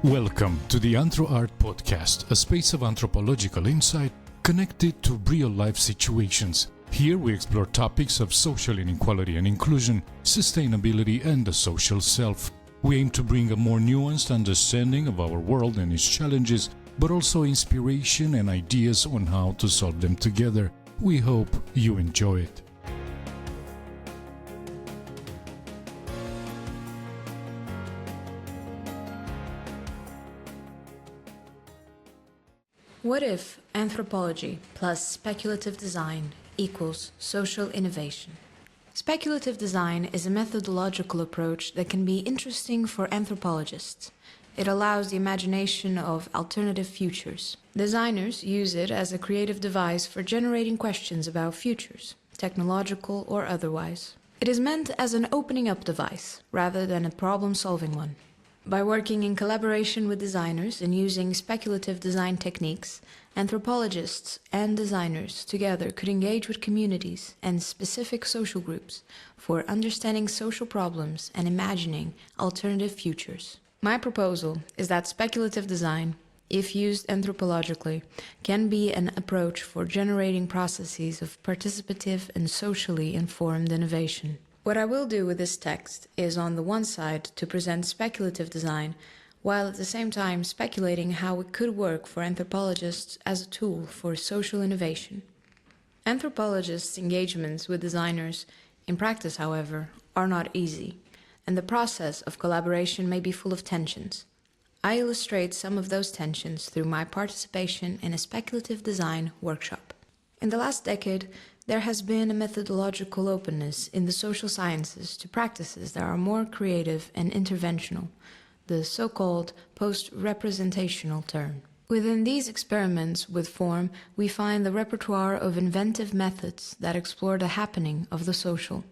Welcome to the Anthro Art Podcast, a space of anthropological insight connected to real-life situations. Here we explore topics of social inequality and inclusion, sustainability, and the social self. We aim to bring a more nuanced understanding of our world and its challenges, but also inspiration and ideas on how to solve them together. We hope you enjoy it. What if anthropology plus speculative design equals social innovation? Speculative design is a methodological approach that can be interesting for anthropologists. It allows the imagination of alternative futures. Designers use it as a creative device for generating questions about futures, technological or otherwise. It is meant as an opening up device rather than a problem-solving one. By working in collaboration with designers and using speculative design techniques, anthropologists and designers together could engage with communities and specific social groups for understanding social problems and imagining alternative futures. My proposal is that speculative design, if used anthropologically, can be an approach for generating processes of participative and socially informed innovation. What I will do with this text is, on the one side, to present speculative design, while at the same time speculating how it could work for anthropologists as a tool for social innovation. Anthropologists' engagements with designers, in practice, however, are not easy, and the process of collaboration may be full of tensions. I illustrate some of those tensions through my participation in a speculative design workshop. In the last decade, there has been a methodological openness in the social sciences to practices that are more creative and interventional, the so-called post-representational turn. Within these experiments with form, we find the repertoire of inventive methods that explore the happening of the social.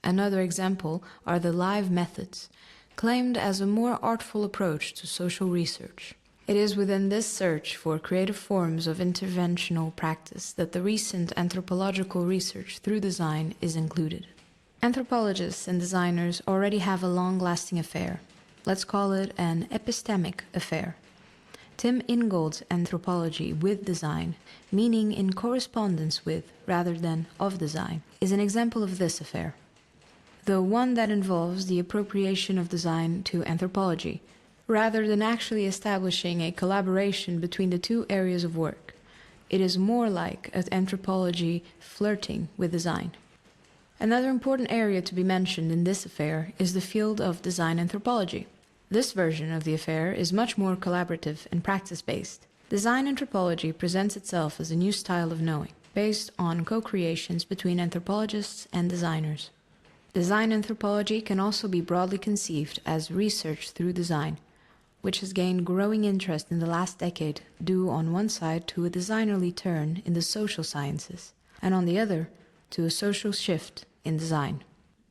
Another example are the live methods, claimed as a more artful approach to social research. It is within this search for creative forms of interventional practice that the recent anthropological research through design is included. Anthropologists and designers already have a long-lasting affair. Let's call it an epistemic affair. Tim Ingold's Anthropology with Design, meaning in correspondence with rather than of design, is an example of this affair. The one that involves the appropriation of design to anthropology, rather than actually establishing a collaboration between the two areas of work. It is more like an anthropology flirting with design. Another important area to be mentioned in this affair is the field of design anthropology. This version of the affair is much more collaborative and practice-based. Design anthropology presents itself as a new style of knowing, based on co-creations between anthropologists and designers. Design anthropology can also be broadly conceived as research through design, which has gained growing interest in the last decade due on one side to a designerly turn in the social sciences, and on the other to a social shift in design.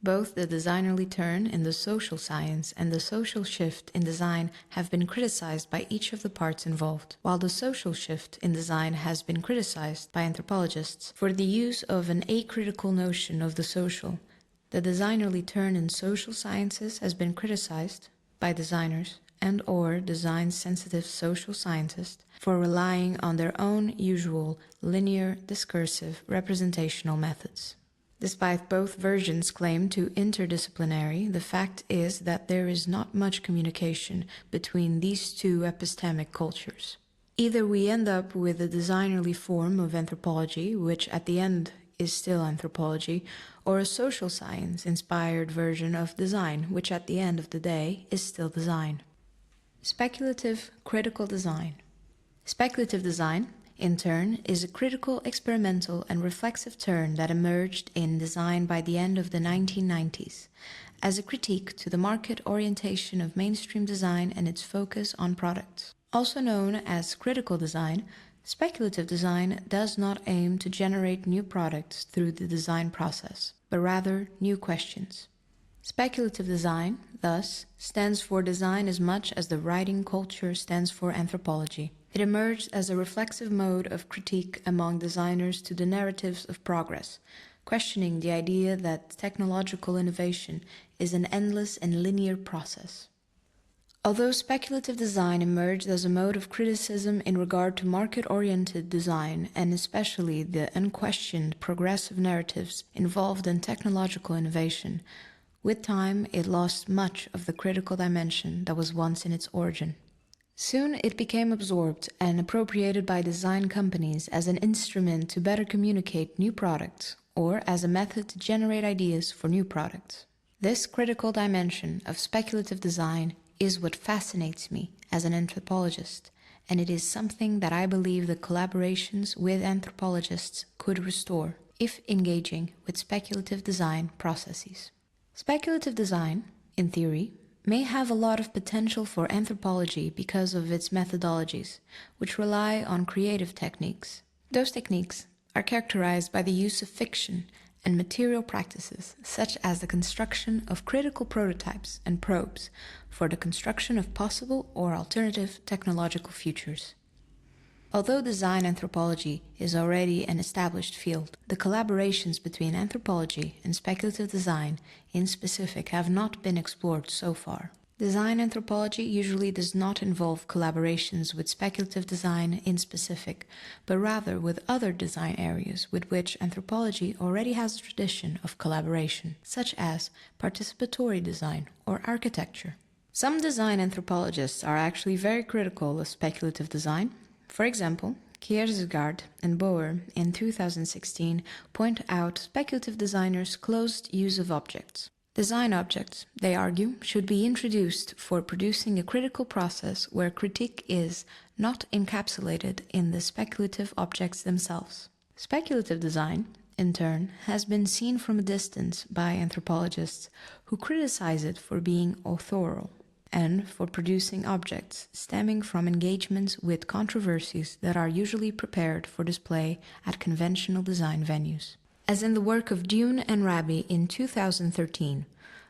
Both the designerly turn in the social science and the social shift in design have been criticized by each of the parts involved, while the social shift in design has been criticized by anthropologists for the use of an acritical notion of the social. The designerly turn in social sciences has been criticized by designers and/or design-sensitive social scientists for relying on their own usual linear, discursive, representational methods. Despite both versions' claim to interdisciplinary, the fact is that there is not much communication between these two epistemic cultures. Either we end up with a designerly form of anthropology, which at the end is still anthropology, or a social science-inspired version of design, which at the end of the day is still design. Speculative critical design. Speculative design, in turn, is a critical, experimental, and reflexive turn that emerged in design by the end of the 1990s, as a critique to the market orientation of mainstream design and its focus on products. Also known as critical design, speculative design does not aim to generate new products through the design process, but rather new questions. Speculative design, thus, stands for design as much as the writing culture stands for anthropology. It emerged as a reflexive mode of critique among designers to the narratives of progress, questioning the idea that technological innovation is an endless and linear process. Although speculative design emerged as a mode of criticism in regard to market-oriented design, and especially the unquestioned progressive narratives involved in technological innovation, with time it lost much of the critical dimension that was once in its origin. Soon it became absorbed and appropriated by design companies as an instrument to better communicate new products, or as a method to generate ideas for new products. This critical dimension of speculative design is what fascinates me as an anthropologist, and it is something that I believe the collaborations with anthropologists could restore if engaging with speculative design processes. Speculative design, in theory, may have a lot of potential for anthropology because of its methodologies, which rely on creative techniques. Those techniques are characterized by the use of fiction and material practices, such as the construction of critical prototypes and probes for the construction of possible or alternative technological futures. Although design anthropology is already an established field, the collaborations between anthropology and speculative design in specific have not been explored so far. Design anthropology usually does not involve collaborations with speculative design in specific, but rather with other design areas with which anthropology already has a tradition of collaboration, such as participatory design or architecture. Some design anthropologists are actually very critical of speculative design. For example, Kiersgaard and Bauer in 2016 point out speculative designers' closed use of objects. Design objects, they argue, should be introduced for producing a critical process where critique is not encapsulated in the speculative objects themselves. Speculative design, in turn, has been seen from a distance by anthropologists who criticize it for being authorial and for producing objects stemming from engagements with controversies that are usually prepared for display at conventional design venues. As in the work of Dune and Rabi in 2013,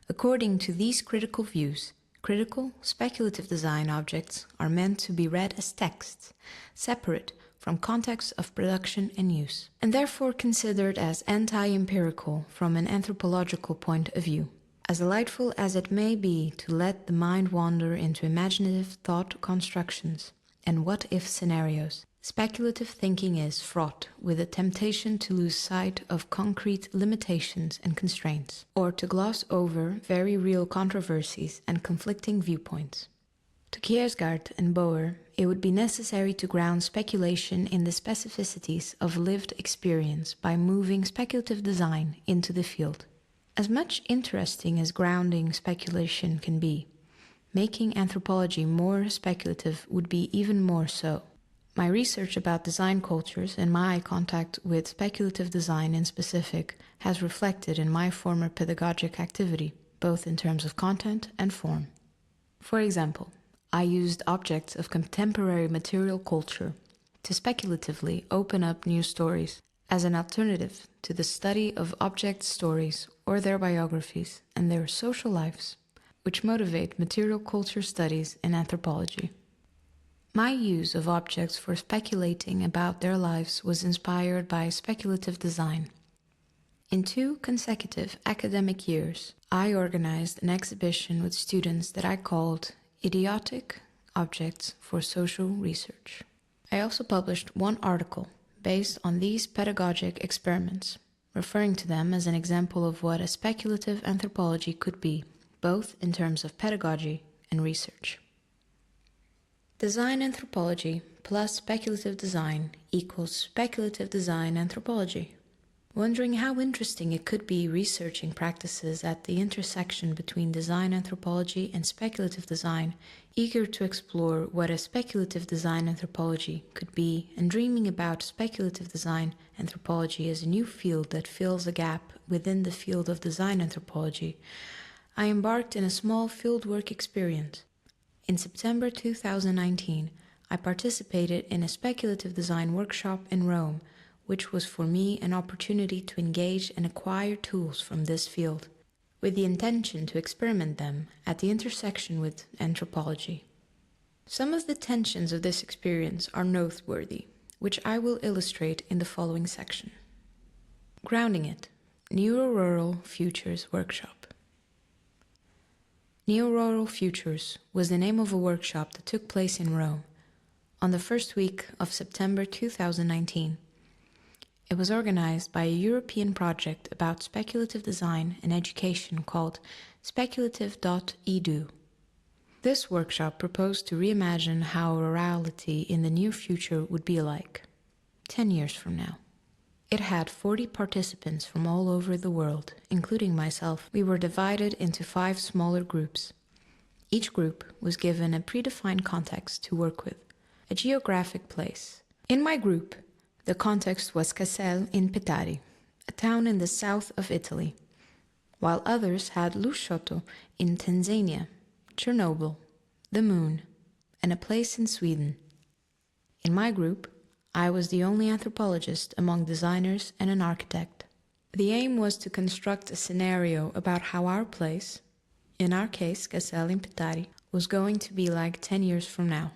according to these critical views, critical, speculative design objects are meant to be read as texts, separate from context of production and use, and therefore considered as anti-empirical from an anthropological point of view. As delightful as it may be to let the mind wander into imaginative thought constructions and what-if scenarios, speculative thinking is fraught with a temptation to lose sight of concrete limitations and constraints, or to gloss over very real controversies and conflicting viewpoints. To Kiersgaard and Bauer, it would be necessary to ground speculation in the specificities of lived experience by moving speculative design into the field. As much interesting as grounding speculation can be, making anthropology more speculative would be even more so. My research about design cultures and my contact with speculative design in specific has reflected in my former pedagogic activity, both in terms of content and form. For example, I used objects of contemporary material culture to speculatively open up new stories as an alternative to the study of object stories or their biographies and their social lives, which motivate material culture studies in anthropology. My use of objects for speculating about their lives was inspired by speculative design. In 2 consecutive academic years, I organized an exhibition with students that I called Idiotic Objects for Social Research. I also published 1 article based on these pedagogic experiments, referring to them as an example of what a speculative anthropology could be, both in terms of pedagogy and research. Design anthropology plus speculative design equals speculative design anthropology. Wondering how interesting it could be researching practices at the intersection between design anthropology and speculative design, eager to explore what a speculative design anthropology could be, and dreaming about speculative design anthropology as a new field that fills a gap within the field of design anthropology, I embarked in a small fieldwork experience. In September 2019, I participated in a speculative design workshop in Rome, which was for me an opportunity to engage and acquire tools from this field, with the intention to experiment them at the intersection with anthropology. Some of the tensions of this experience are noteworthy, which I will illustrate in the following section. Grounding it, Neuro-Rural Futures Workshop. Neo-Rural Futures was the name of a workshop that took place in Rome on the first week of September 2019. It was organized by a European project about speculative design and education called Speculative.edu. This workshop proposed to reimagine how rurality in the near future would be like, 10 years from now. It had 40 participants from all over the world, including myself. We were divided into 5 smaller groups. Each group was given a predefined context to work with, a geographic place. In my group, the context was Castel in Petari, a town in the south of Italy, while others had Lushoto in Tanzania, Chernobyl, the moon, and a place in Sweden. In my group, I was the only anthropologist among designers and an architect. The aim was to construct a scenario about how our place, in our case Castel in Petari, was going to be like 10 years from now.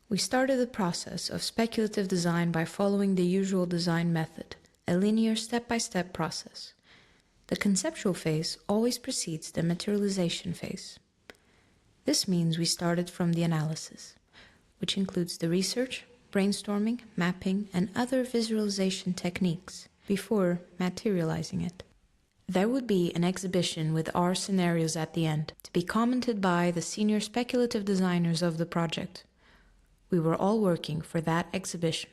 We started the process of speculative design by following the usual design method, a linear step-by-step process. The conceptual phase always precedes the materialization phase. This means we started from the analysis, which includes the research, brainstorming, mapping, and other visualization techniques before materializing it. There would be an exhibition with our scenarios at the end, to be commented by the senior speculative designers of the project. We were all working for that exhibition.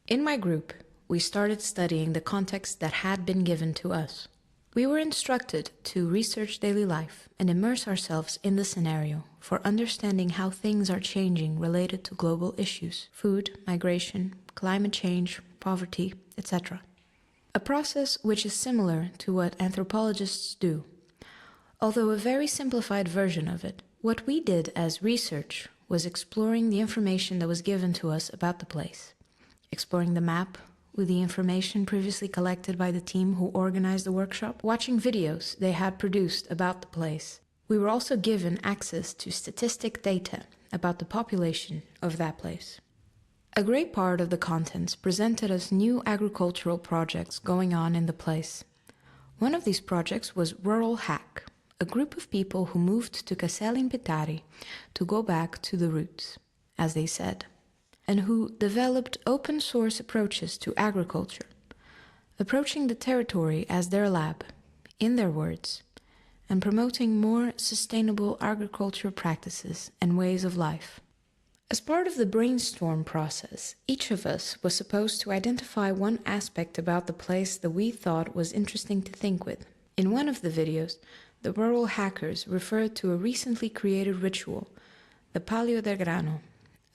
In my group, we started studying the context that had been given to us. We were instructed to research daily life and immerse ourselves in the scenario for understanding how things are changing related to global issues, food, migration, climate change, poverty, etc. A process which is similar to what anthropologists do, although a very simplified version of it. What we did as research was exploring the information that was given to us about the place, exploring the map with the information previously collected by the team who organized the workshop, watching videos they had produced about the place. We were also given access to statistic data about the population of that place. A great part of the contents presented us new agricultural projects going on in the place. One of these projects was Rural Hack, a group of people who moved to Castel in Petari to go back to the roots, as they said, and who developed open-source approaches to agriculture, approaching the territory as their lab, in their words, and promoting more sustainable agriculture practices and ways of life. As part of the brainstorm process, each of us was supposed to identify one aspect about the place that we thought was interesting to think with. In one of the videos, the rural hackers referred to a recently created ritual, the Palio del Grano,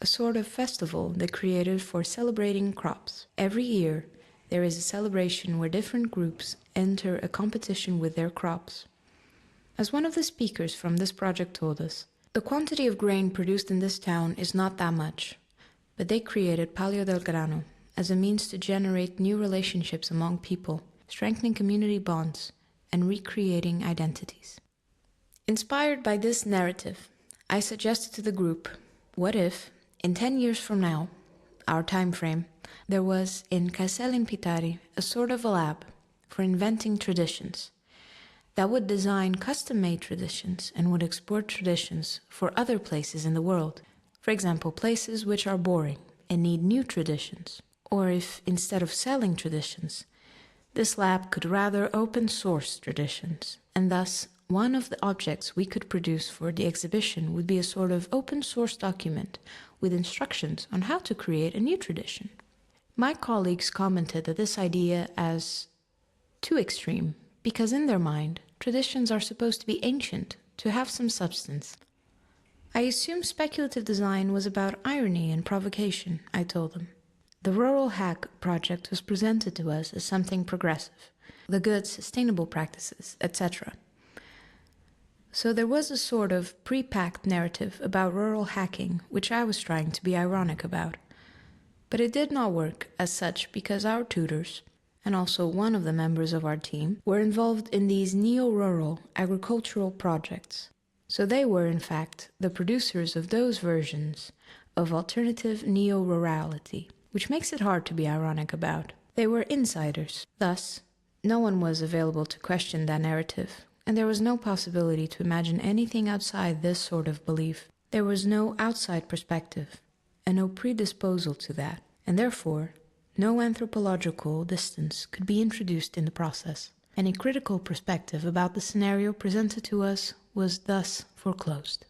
a sort of festival they created for celebrating crops. Every year, there is a celebration where different groups enter a competition with their crops. As one of the speakers from this project told us, the quantity of grain produced in this town is not that much, but they created Palio del Grano as a means to generate new relationships among people, strengthening community bonds, and recreating identities. Inspired by this narrative, I suggested to the group, what if, in 10 years from now, our time frame, there was in Castel in Petari a sort of a lab for inventing traditions that would design custom-made traditions and would export traditions for other places in the world. For example, places which are boring and need new traditions. Or if, instead of selling traditions, this lab could rather open-source traditions, and thus one of the objects we could produce for the exhibition would be a sort of open-source document with instructions on how to create a new tradition. My colleagues commented that this idea as too extreme, because in their mind, traditions are supposed to be ancient, to have some substance. I assumed speculative design was about irony and provocation, I told them. The Rural Hack project was presented to us as something progressive, the good, sustainable practices, etc. So there was a sort of pre-packed narrative about rural hacking, which I was trying to be ironic about. But it did not work as such because our tutors, and also one of the members of our team, were involved in these neo-rural agricultural projects. So they were, in fact, the producers of those versions of alternative neo-rurality, which makes it hard to be ironic about. They were insiders. Thus, no one was available to question that narrative, and there was no possibility to imagine anything outside this sort of belief. There was no outside perspective, and no predisposal to that, and therefore no anthropological distance could be introduced in the process. Any critical perspective about the scenario presented to us was thus foreclosed.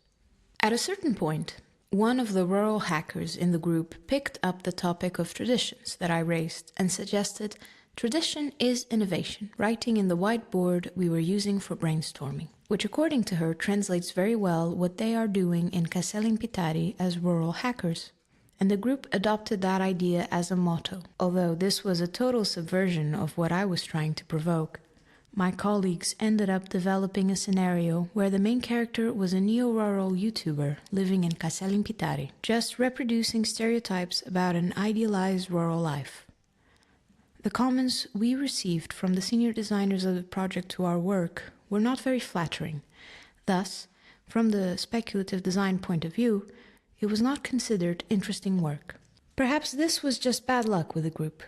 At a certain point, one of the rural hackers in the group picked up the topic of traditions that I raised and suggested tradition is innovation, writing in the whiteboard we were using for brainstorming, which according to her translates very well what they are doing in Caselimpitari as rural hackers. And the group adopted that idea as a motto. Although this was a total subversion of what I was trying to provoke, my colleagues ended up developing a scenario where the main character was a neo-rural YouTuber living in Caselimpitari, just reproducing stereotypes about an idealized rural life. The comments we received from the senior designers of the project to our work were not very flattering. Thus, from the speculative design point of view, it was not considered interesting work. Perhaps this was just bad luck with the group,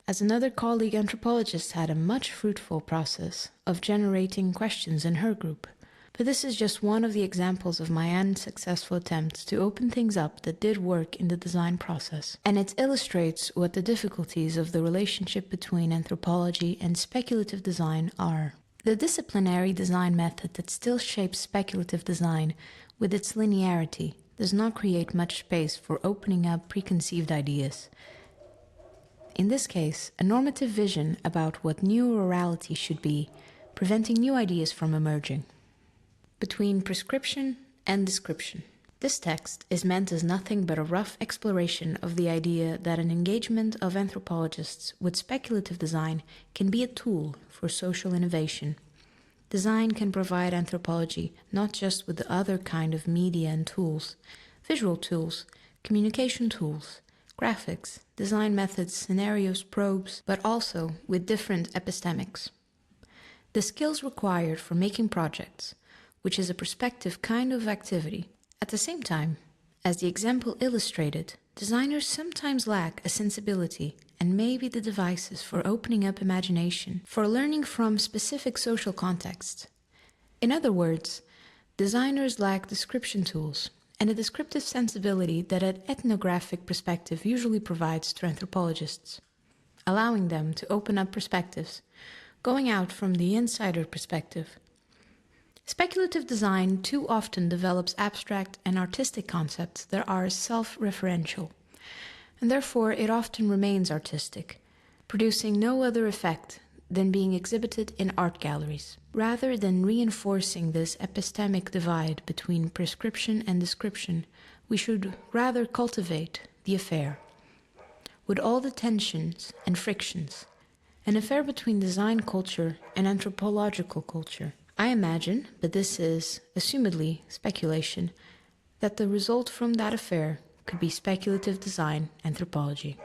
as another colleague anthropologist had a much fruitful process of generating questions in her group. But this is just one of the examples of my unsuccessful attempts to open things up that did work in the design process. And it illustrates what the difficulties of the relationship between anthropology and speculative design are. The disciplinary design method that still shapes speculative design with its linearity does not create much space for opening up preconceived ideas. In this case, a normative vision about what new rurality should be, preventing new ideas from emerging. Between prescription and description. This text is meant as nothing but a rough exploration of the idea that an engagement of anthropologists with speculative design can be a tool for social innovation. Design can provide anthropology not just with the other kind of media and tools, visual tools, communication tools, graphics, design methods, scenarios, probes, but also with different epistemics. The skills required for making projects, which is a perspective kind of activity. At the same time, as the example illustrated, designers sometimes lack a sensibility and maybe the devices for opening up imagination, for learning from specific social contexts. In other words, designers lack description tools and a descriptive sensibility that an ethnographic perspective usually provides to anthropologists, allowing them to open up perspectives, going out from the insider perspective. Speculative design too often develops abstract and artistic concepts that are self-referential, and therefore it often remains artistic, producing no other effect than being exhibited in art galleries. Rather than reinforcing this epistemic divide between prescription and description, we should rather cultivate the affair, with all the tensions and frictions, an affair between design culture and anthropological culture. I imagine, but this is assumedly speculation, that the result from that affair could be speculative design anthropology.